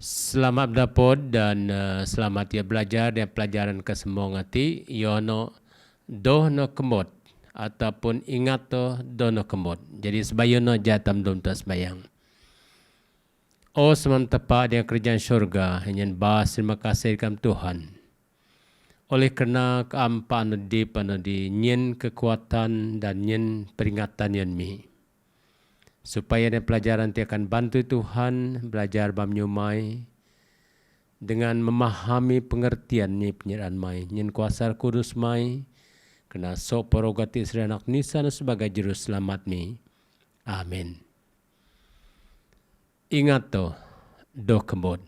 Selamat dapur dan selamat ya belajar dan pelajaran kesemua ngati yono doh no kemot ataupun ingat to doh no kemot. Jadi sebayono jatam dom tas bayang. Oh semam tepat dia kerjaan syurga hanya bahas terima kasih kepada Tuhan. Oleh kerana keampan di nyen kekuatan dan nyen peringatan yang mi. Supaya dan pelajaran dia akan bantu Tuhan belajar bamnyumai dengan memahami pengertian ni penyeraan mai nyen kuasa kudus mai kena sok prerogatif Sri Anak Nisan sebagai juru selamat mi. Amin. Ingat to doh kemod.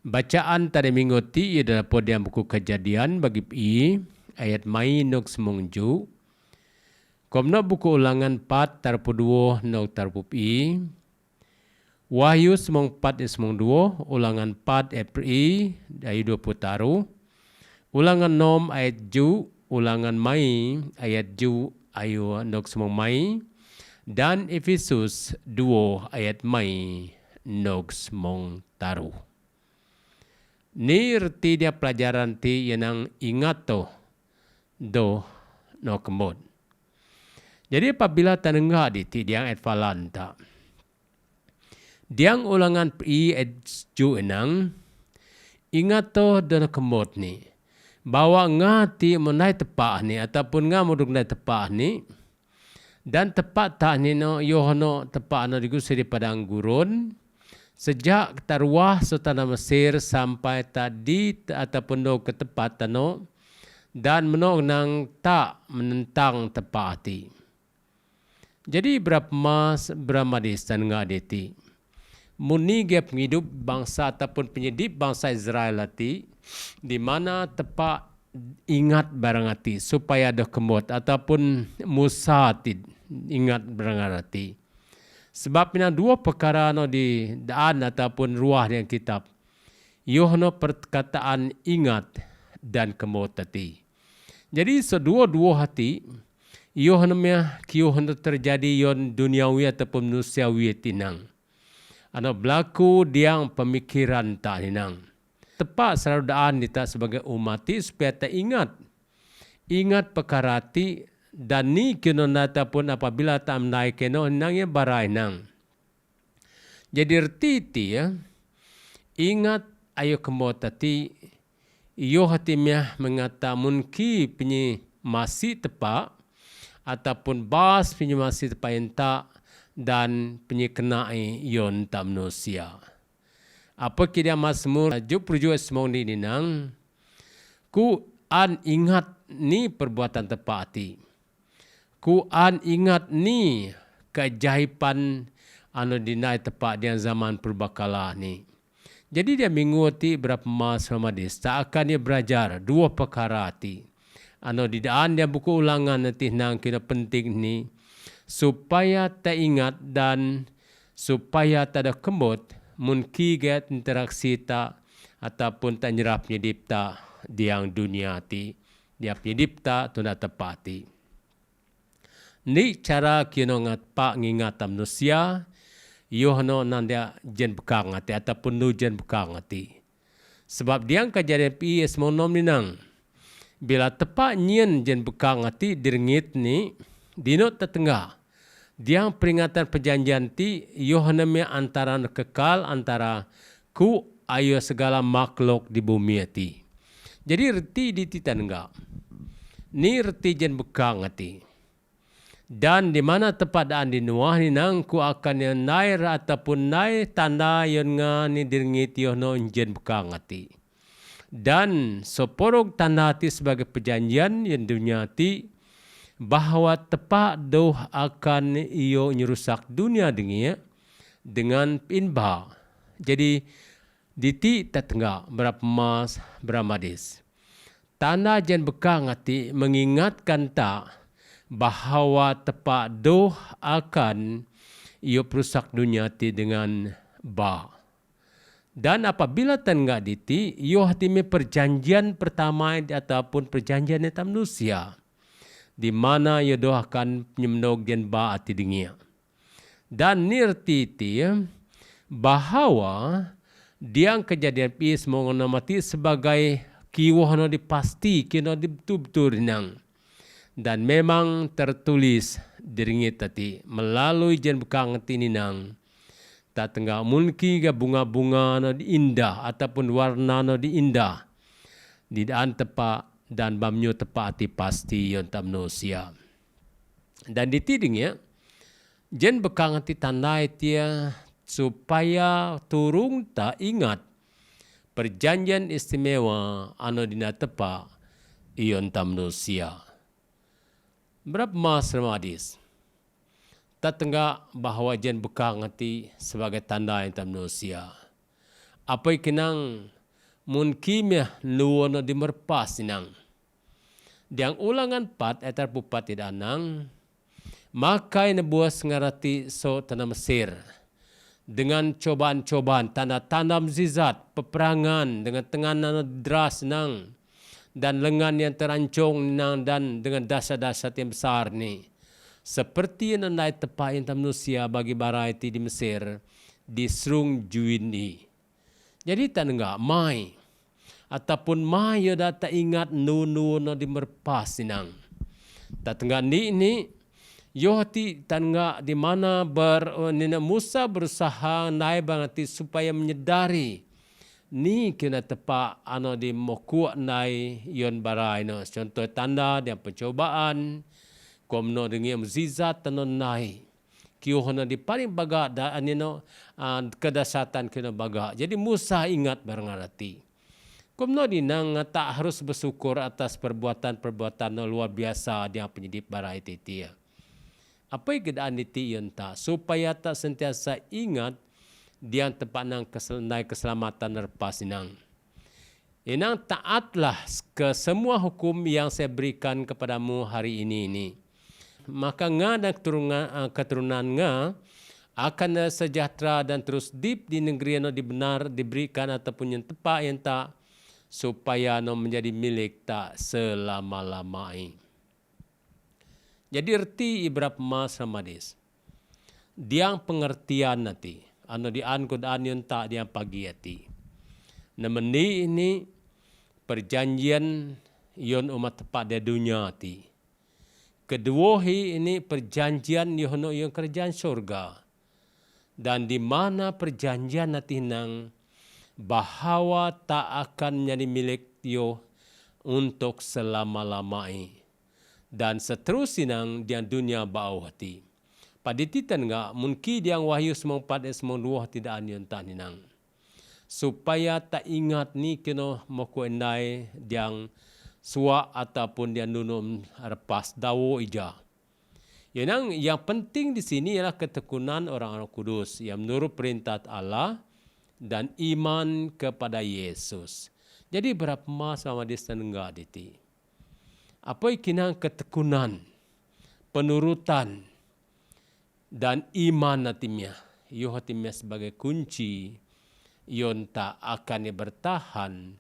Bacaan tadi minggu ti adalah podium buku Kejadian bagi pi ayat mai nok semungju. Komno buku ulangan 4 tarpu 2 nok tarpu pi. Wahyu semong 4 semong 2 ulangan 4 April ayat 20 taru. Ulangan 6 ayat ju ulangan mai ayat ju ayu nok semong mai dan Efesus 2 ayat mai nok semong taru. Ni reti dia pelajaran ti yang ingat to do no kemod. Jadi apabila tanengah di ti diang et falanta. Diang ulangan pi et ju enang ingat to do no kemod ni. Bahawa ngati menai tepak ni ataupun ngah muduk nai tepak ni dan tepak tak ni no yohono tepak no digusir di padang gurun sejak tarwah sultan Mesir sampai tadi ataupun no ke tepat no dan menang tak menentang tepak hati. Jadi berapa mas berapa distan ngadeti. Muni gap hidup bangsa ataupun penyedip bangsa Israel hati di mana tepak ingat barang hati supaya ada kemot ataupun Musa hati ingat barang hati. Sebab ini dua perkara no di daan ataupun ruah yang kitab. Yohno perkataan ingat dan kemot hati. Jadi sedua-dua hati yohnomnya kiyohno terjadi yon duniawi ataupun manusiawi tinang. Ano berlaku diang pemikiran tak hinang. Tepat selalu daan kita sebagai umat supaya tak ingat. Ingat perkara ti dan ni kino nata pun apabila tak menaik kino hinangnya barai nang. Jadi erti ti ya. Ingat ayo kemot tati iyo hatimnya mengata munki penyi masih tepat ataupun bas penyi masih tepat entak dan penyi kenai yon tak manusia. Apa kira Mazmur perjuang semua ni nang ku an ingat ni perbuatan tepat hati. Ku an ingat ni keajaiban anu dinai tepat di zaman purbakala ni. Jadi dia minggu ti berapa mas Ramadis tak akan dia belajar dua perkara ti. Anu di daan dia buku ulangan nanti nang kena penting ni supaya tak ingat dan supaya tak ada kemut mungkin get interaksi tak ataupun tak nyerap nyedip tak diang dunia ti dia nyedip tak tu nak tepati. Ni cara kino ngat pak ngingat manusia yohno nandia jen bekang hati ataupun nu jen bekang hati. Sebab diang kejadian pi semua nom ni nang bila tepak nyen jen bekang hati direngit ni dino tetengah. Diang peringatan perjanjian ti yohanemnya antara kekal antara ku ayo segala makhluk di bumi hati. Jadi reti di titan enggak. Ni reti jen bekang hati. Dan di mana tepadaan di Nuah ni nang ku akan yang nair ataupun naik tanda yang ni direngit yohno jen bekang hati. Dan seporok tanda hati sebagai perjanjian yang dunia hati bahawa tepat doh akan iyo nyerusak dunia dengan inba. Jadi diti tetengah berapa mas beramadis. Tanah jen bekang hati mengingatkan tak bahawa tepat doh akan iyo perusak dunia hati dengan ba. Dan apabila tengah diti iyo hati perjanjian pertama ataupun perjanjian etam manusia. Di mana ia doakan penyemnog dan ba ati dengia. Dan nirti ti bahawa Diang kejadian pis mengamati sebagai kiwah no dipasti kino betul-betul nang. Dan memang tertulis diringit tadi melalui jen bekang tininang. Tak tengah mungkin ke bunga-bunga no indah ataupun warna no indah. Di daan tepak dan bamnyo tepak ati pasti yon tam manusia. Dan ditidingnya jen bekang ti tandai tia supaya turung tak ingat perjanjian istimewa ano dina tepa ion tam manusia. Berapa mas ramadis? Tak tengah bahawa jen bekang hati sebagai tanda yang tam manusia. Apa ikinang mungkin luono di merpas inang. Diang ulangan 4 etar pupat tidak anang. Maka ina buas ngarati so tanah Mesir. Dengan cobaan-cobaan, tanda-tanda mukjizat, peperangan dengan tenganan deras nang dan lengan yang terancung nang dan dengan dasar-dasar yang besar ni. Seperti yang naik tepat yang manusia bagi baraiti di Mesir di serung juin ni. Jadi tak enggak mai ataupun mai yo tak ingat nu no di merpas nang. Tak enggak ni Yohati tangga di mana Nina Musa berusaha naik bangati supaya menyedari ni kena tepak ano di mokuak naik yon barai no. Contoh tanda dia percobaan komno dengan mukjizat tanon naik. Kiyohona di paling baga da anino kedasatan kena baga. Jadi Musa ingat barangati. Komno di nang tak harus bersyukur atas perbuatan-perbuatan luar biasa dia penyedip barai titia. Apa yang keadaan itu yang tak supaya tak sentiasa ingat dia tepat nang keselamatan lepas inang. Inang taatlah ke semua hukum yang saya berikan kepadamu hari ini. Maka nga dan keturunan nga akan sejahtera dan terus deep di negeri yang dibenar diberikan ataupun yang tepat yang tak supaya menjadi milik tak selama-lamanya. Jadi erti ibrap mas ramadis. Diang pengertian nanti. Ano dian kudaan yun tak diang pagi hati. Namani ini perjanjian yon umat tepat di dunia hati. Kedua ini perjanjian yon kerjaan surga. Dan di mana perjanjian nanti nang bahawa tak akan menjadi milik yo untuk selama-lamanya. Dan seterusnya dia dunia bawah hati. Pada titan enggak mungkin dia wahyu semang 4 semang 2 tidak anion tak ninang. Supaya tak ingat ni kena moko endai diang suak ataupun dia nunum repas dawo ija. Yang penting di sini ialah ketekunan orang-orang kudus yang menurut perintah Allah dan iman kepada Yesus. Jadi berapa masa sama di enggak diti. Apa ikinang ketekunan, penurutan dan iman natimnya. Yo hatimnya sebagai kunci yon tak akan bertahan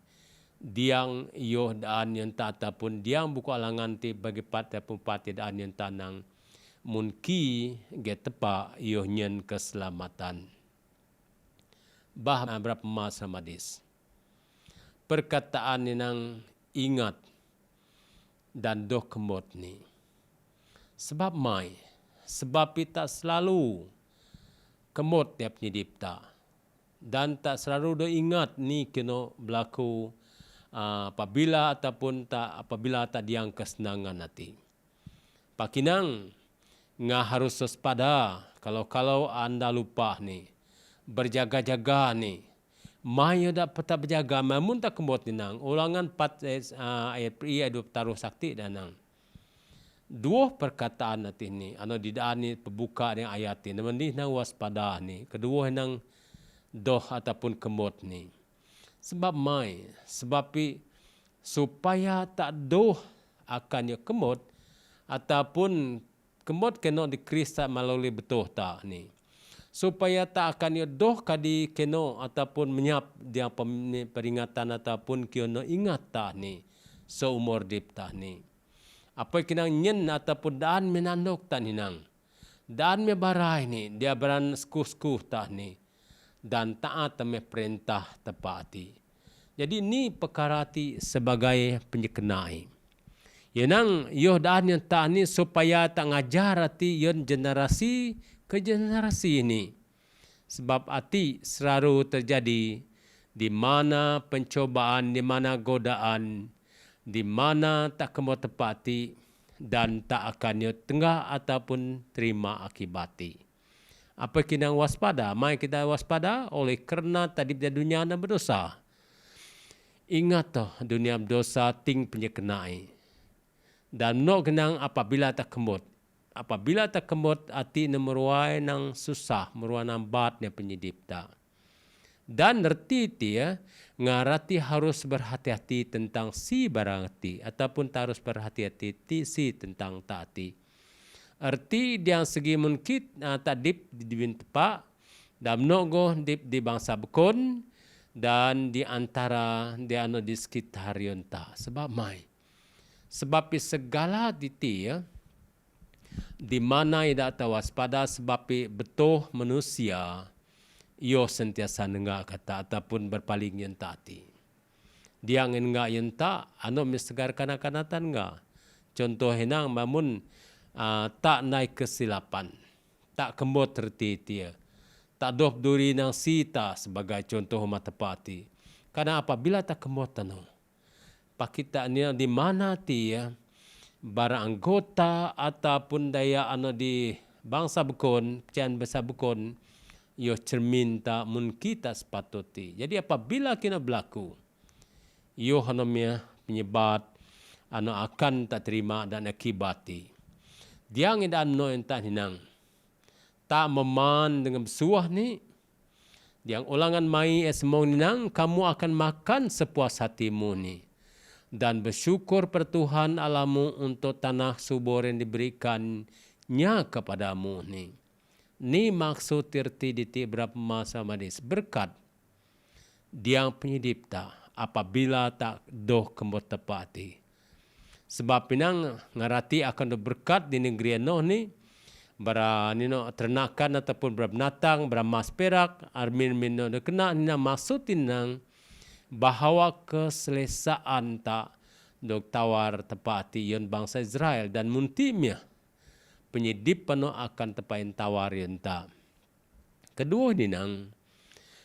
diang yo daan yon tak ataupun diang buku alangan ti bagi partai pupati daan yon tanang munki getepa yo nyen keselamatan. Bah berapa masa madis. Perkataan yang ingat dan doh kemot ni. Sebab mai, sebab kita selalu kemot dia penyedipta. Dan tak selalu do ingat ni kena berlaku apabila tak diang kesenangan hati. Pakinang ngah harus waspada kalau anda lupa ni. Berjaga-jaga ni. Mayo dak peta berjaga mamun tak kembot ninang. Ulangan 4 ayat 20 taruh sakti danang. Dua perkataan nanti ni, ano di daan ni pembuka dengan ayat ni. Namun ni nang waspada ni. Kedua nang doh ataupun kembot ni. Sebab mai, sebab supaya tak doh akan ya kembot ataupun kembot kena dikrista melalui betul tak ni. Supaya tak akan doh kadi keno ataupun menyap dia peringatan ataupun kiono ingat tak ni seumur dip tak ni. Apa kinang nyen ataupun daan menandok tak ninang. Daan me barai ni dia beran skuh-skuh tak ni. dan taat teme perintah tepati. Jadi ni perkara ti sebagai penyekenai. Yenang yoh dan yang tak ni supaya tak ngajar ati yon generasi ke generasi ini. Sebab ati selalu terjadi di mana pencobaan, di mana godaan, di mana tak kemo tepati dan tak akan yo tengah ataupun terima akibati. Apa kita waspada? Mai kita waspada oleh kerana tadi dunia anda berdosa. Ingat toh dunia berdosa ting penyekenai. Dan no genang apabila tak kemut. Apabila tak kemut hati meruai nang susah, meruai nang bat nya penyidipta. Dan erti ti ya, ngarati harus berhati-hati tentang si barang ti ataupun harus berhati-hati ti si tentang taati. Erti yang segi mungkin tak dip di dibin tepak dan nogo dip di bangsa bekon dan di antara di anu di sekitar yonta. Sebab mai. Sebab segala diti ya, di mana ia tak waspada sebab betul manusia ia sentiasa nengak kata ataupun berpaling yang tati. Dia nengak yang tak, anu misegar kanak-kanatan enggak. Contoh henang mamun tak naik kesilapan, tak kembot tertiti ya, tak doh duri nang sita sebagai contoh matepati. Karena apabila tak kembot anu, pakita ni di mana ti ya, bara anggota ataupun daya anu di bangsa bekon, cian besar bekon, yo cermin tak mun kita sepatuti. Jadi apabila kita berlaku, yo hanomnya penyebat anu akan tak terima dan akibati. Dia ngidan no entah hinang. Tak meman dengan bersuah ni, yang ulangan mai esmong ninang, kamu akan makan sepuas hatimu ni. Dan bersyukur per Tuhan Alamu untuk tanah subur yang diberikannya kepadamu ni. Ni maksud tirti diti berapa masa madis. Berkat dia penyidipta apabila tak doh kembot tepati. Sebab pinang ngarati akan berkat di negeri noh ni. Bara nino ternakan ataupun bara binatang, bara mas perak, armin mino kena nina maksudin nang bahawa keselesaan tak dok tawar tepati yon bangsa Israel dan muntimnya penyidip penuh akan tepain tawar yon tak. Kedua ini nang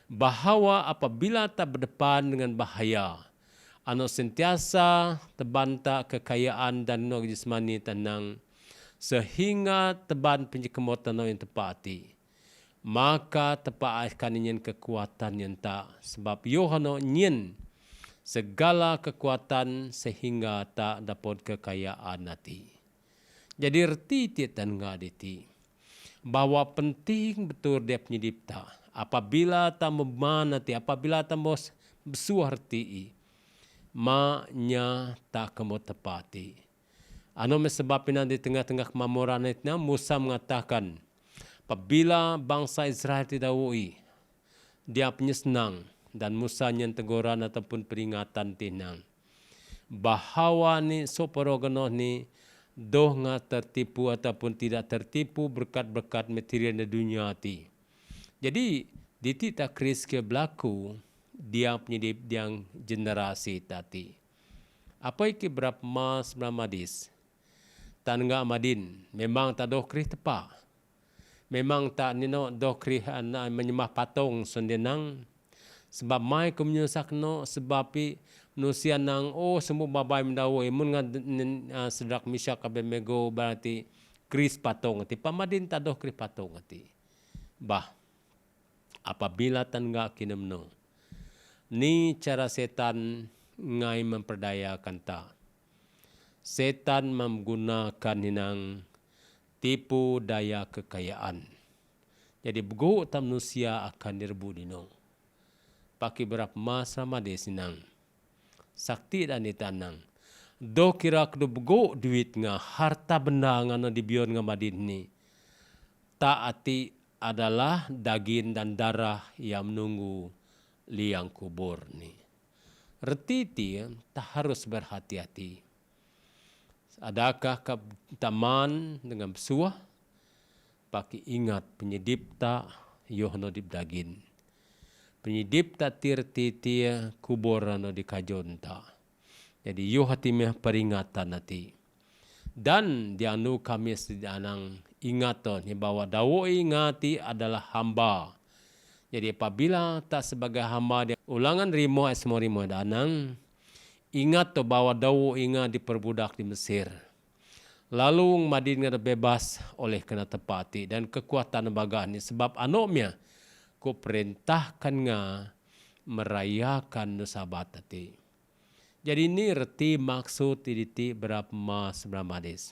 bahawa apabila tak berdepan dengan bahaya, anu sentiasa terbanta kekayaan dan no jismani tenang sehingga teban penjekemotan yang tepati. Maka tepat akan nyen kekuatan yang tak sebab Yohano nyen segala kekuatan sehingga tak dapat kekayaan nanti. Jadi erti tiatan ngaditi bahwa penting betul dia penyidipta apabila tak meman nanti apabila tak bos bersuah erti maknya tak kemo tepati. Anu mesebabnya di tengah-tengah kemamuran itu Musa mengatakan apabila bangsa Israel tidak wui, dia penyesenang dan Musa yang teguran ataupun peringatan tinang. Bahawa ni soporogano ni doh tertipu ataupun tidak tertipu berkat-berkat material di dunia ti. Jadi diti tak kris ke berlaku dia penyedip yang generasi tadi. Apa iki berapa mas bramadis? Tangga madin memang tak doh kris tepa. Memang tak nino doh kris menyembah patung sendenang sebab mai kumnyosak no sebab manusia nang semua babai mendawo mun sedrak misyak abemego berarti kris patung ti pamadin tak doh kris patung ti. Bah apabila tangga kinemno ni cara setan ngai memperdayakan ta. Setan menggunakan hinang tipu daya kekayaan. Jadi bego tam manusia akan dirbu dino. Pakai berapa masa made sinang. Sakti dan ditanang. Do kira kedu bego duit nga harta benda ngano dibion nga madin ni. Taati adalah daging dan darah yang menunggu liang kubur ni. Retiti tak harus berhati-hati. Adakah taman dengan bersuah? Pakai ingat penyedipta Yohano dip daging. Penyidip tak tirti tia kubur di kajon ta. Jadi yo hati meh peringatan nanti. Dan dianu kami sedanang ingat ni bahwa dawo ingati adalah hamba. Jadi apabila tak sebagai hamba dia ulangan rimo semua rimo danang ingat bahwa dawo ingat diperbudak di Mesir. Lalu Madin bebas oleh kena tepati dan kekuatan bagan ni sebab anoknya ko perintahkan nga merayakan nusabat tadi. Jadi ini reti maksud tiditi berapa mas bramadis.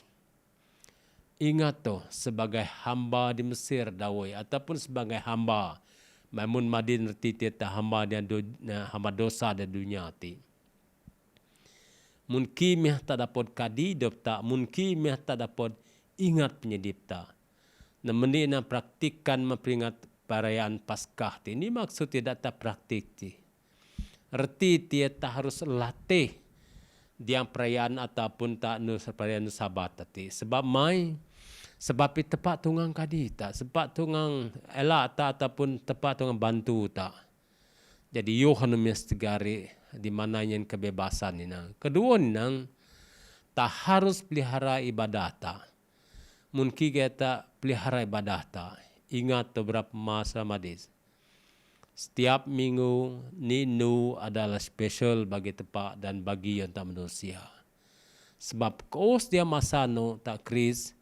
Ingat sebagai hamba di Mesir dawai ataupun sebagai hamba. Mamun Madin reti tiada hamba dan hamba dosa di dunia ti. Mungkin meh tak dapat kadidop tak, mungkin meh tak dapat ingat penyedipta. Namun ini praktikkan memperingat perayaan Paskah ti. Ini maksud tidak tak praktik ti. Erti dia tak harus latih dia perayaan ataupun tak perayaan sabat tadi. Sebab sebab itu tepat tungang kadita, sebab tungang elak tak ataupun tepat tungang bantu tak. Jadi Yohan mestegari di mana yang kebebasan ini. Kedua ini tak harus pelihara ibadah tak. Mungkin kita pelihara ibadah tak. Ingat beberapa masa madis. Setiap minggu ninu adalah spesial bagi tepak dan bagi yang tak manusia. Sebab kos dia masa no tak kris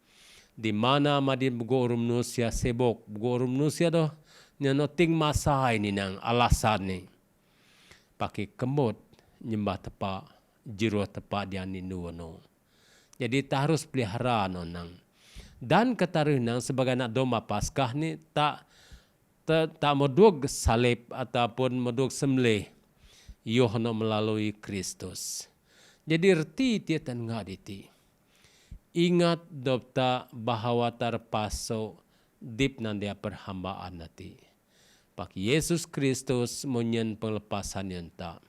di mana madin begorum manusia sebok begorum manusia doh nyono ting masa ini nang alasan ni pakai kemut nyembah tepak jiru tepak dia ninu no. Jadi tak harus pelihara no nang. Dan ketaruh nang sebagai anak domba Paskah ni tak modug salib ataupun modug sembelih Yohana melalui Kristus. Jadi erti dia tengah diti. Ingat dopta bahawa terpaso dip nandia perhambaan nanti. Pak Yesus Kristus menyen pelepasan yang tak.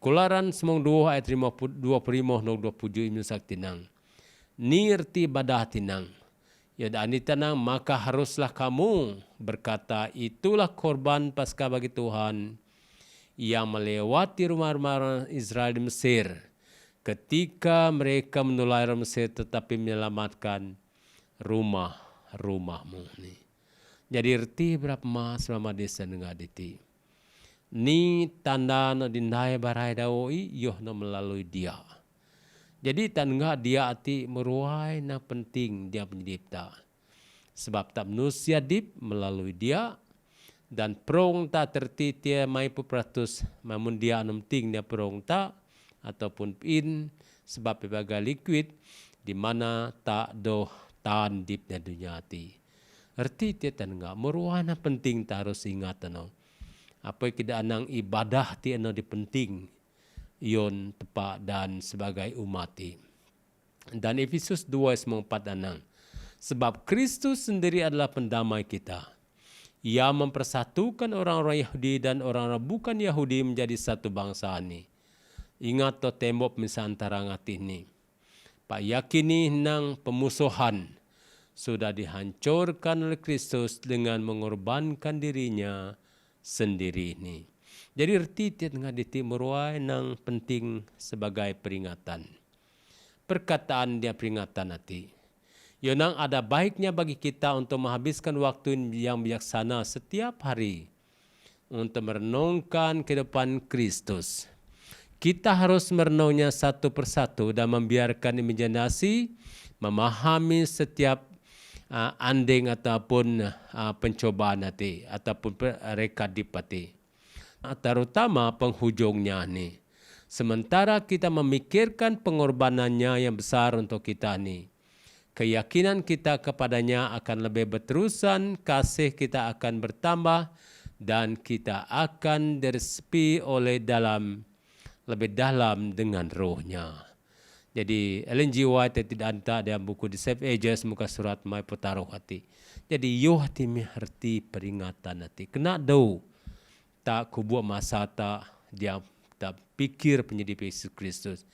Kularan semong 2 ayat 25 nog 27 imnu saktinang. Ni erti badah tinang. Ya dan tenang maka haruslah kamu berkata itulah korban Paskah bagi Tuhan yang melewati rumah-rumah Israel di Mesir ketika mereka menulai Mesir tetapi menyelamatkan rumah-rumahmu. Jadi erti berapa mas selama desa dengar diti. Ni tanda no dindai barai dawoi yohno melalui dia. Jadi tangga dia ati meruai na penting dia penyidipta. Sebab tak manusia dip melalui dia dan perong tak tertitia mai puperatus namun dia anum ting dia perong tak ataupun pin sebab berbagai liquid di mana tak doh tan dip na dunia ati. Erti dia tangga meruai na penting tak harus ingat no. Apa kita anang ibadah ti no di penting. Yon tepak dan sebagai umati. Dan Efesus 2:4 anang. Sebab Kristus sendiri adalah pendamai kita. Ia mempersatukan orang-orang Yahudi dan orang-orang bukan Yahudi menjadi satu bangsa ini. Ingat to tembok misantara ngatih ni. Pak yakini nang pemusuhan sudah dihancurkan oleh Kristus dengan mengorbankan dirinya sendiri ni. Jadi erti tengah ditimuruai nang penting sebagai peringatan. Perkataan dia peringatan nanti. Yonang ada baiknya bagi kita untuk menghabiskan waktu yang bijaksana setiap hari untuk merenungkan kehidupan Kristus. Kita harus merenungnya satu persatu dan membiarkan imajinasi memahami setiap anding ataupun pencobaan nanti ataupun reka dipati. Terutama penghujungnya ni. Sementara kita memikirkan pengorbanannya yang besar untuk kita ni. Keyakinan kita kepadanya akan lebih berterusan, kasih kita akan bertambah dan kita akan diresapi oleh lebih dalam dengan rohnya. Jadi Ellen G. White tidak ada dalam buku The Save Ages muka surat mai putaruh hati. Jadi yo hati mengerti peringatan hati. Kena do tak kubuat masa tak dia tak pikir penyedip Yesus Kristus.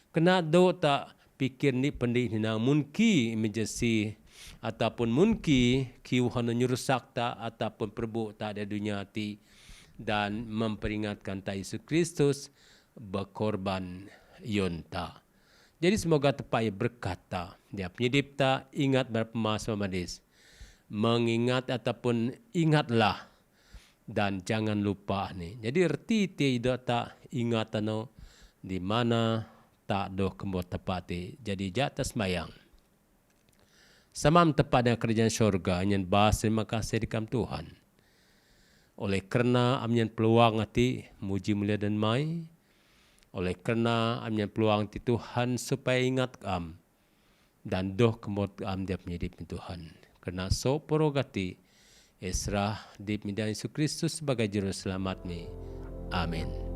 Kena do tak pikir ni pendik ni na mungkin emergency ataupun mungkin kiuhan nyurusak tak ataupun perbuk tak ada dunia ti dan memperingatkan ta Yesus Kristus berkorban yonta. Jadi semoga tepat berkata, dia penyidipta ingat berpemas memadis, mengingat ataupun ingatlah dan jangan lupa ni. Jadi erti tidak tak ingat di mana tak doh kembot tepat. Jadi jatah semayang. Samam tepat dengan kerajaan syurga, nyen bahas terima kasih dikam Tuhan. Oleh kerana amnyan peluang hati muji mulia dan mai, oleh kerana amnyan peluang ti Tuhan supaya ingat am dan doh kembot am dia penyedip Tuhan. Kerana so porogati Esrah di Yesus Kristus sebagai juru selamat ni. Amin.